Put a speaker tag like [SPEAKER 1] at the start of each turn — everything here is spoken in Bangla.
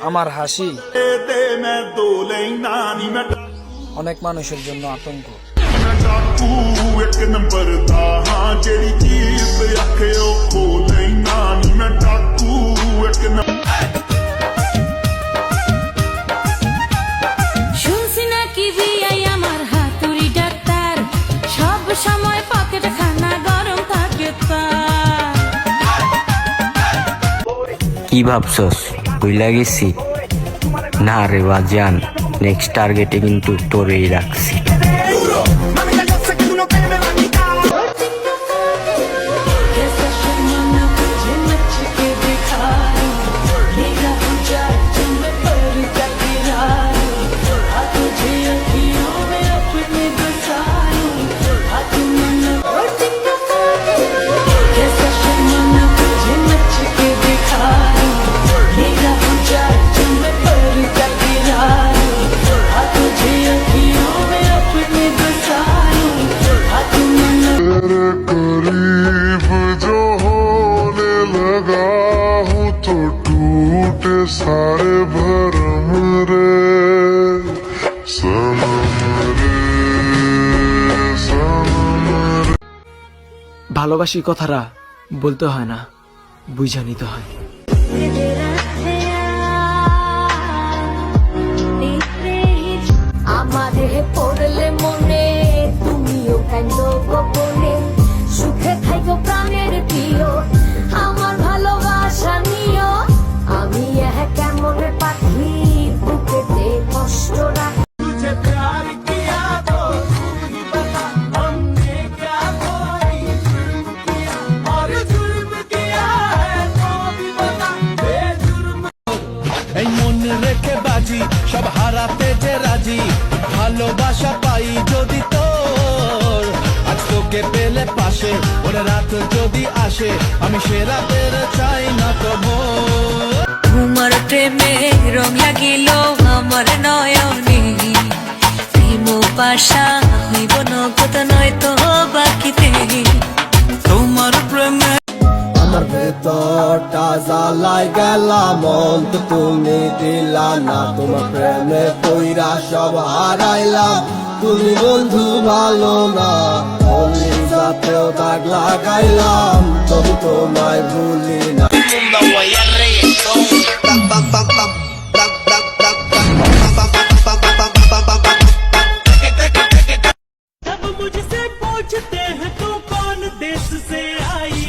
[SPEAKER 1] আমার হাসি অনেক মানুষের জন্য আতঙ্ক।
[SPEAKER 2] শুনছি নাকি বিয়াই আমার হাতুড়ি ডাক্তার, সব সময় পকেট খানা গরম থাকে তার।
[SPEAKER 3] কি ভাবছস বুঝলা গেছি? না রে বাজান, নেক্সট টার্গেটে কিন্তু তোরেই রাখছি।
[SPEAKER 4] सारे भरम रे सनम रे सनम रे।
[SPEAKER 1] ভালোবাসি কথাটা বলতে হয় না, বুঝা নিতে হয়।
[SPEAKER 2] আমারে পড়লে মনে তুমিও কান্দ গোপনে, সুখে থাইকো প্রাণের প্রিয়, আমার ভালোবাসা নিও। আমি কেমন পাখি বুকেতে কষ্ট রাখি।
[SPEAKER 5] এই মন রেখে বাজি সব হারাতে যে রাজি, ভালোবাসা পাই যদি তোর, আজ তোকে পেলে পাশে ওরে রাত যদি আসে, আমি সে রাতের চাই না তো ভোর।
[SPEAKER 2] তোমার প্রেমে রং লাগিল আমার নয়নে, প্রেম পাশা হইব নগদ নয় তো বাকিতে।
[SPEAKER 5] তোমার প্রেমে
[SPEAKER 6] আমার ভেতরটা জ্বালাই গেলাম, মন তো তুমি দিলা না, তোমার প্রেমে পইরা সব হারাইলাম, তুমি বন্ধু ভালো না, যাতেও দাগ লাগাইলাম, তবু তোমায় ভুলি না।
[SPEAKER 5] अब मुझसे पूछते हैं तू कौन देश से आई,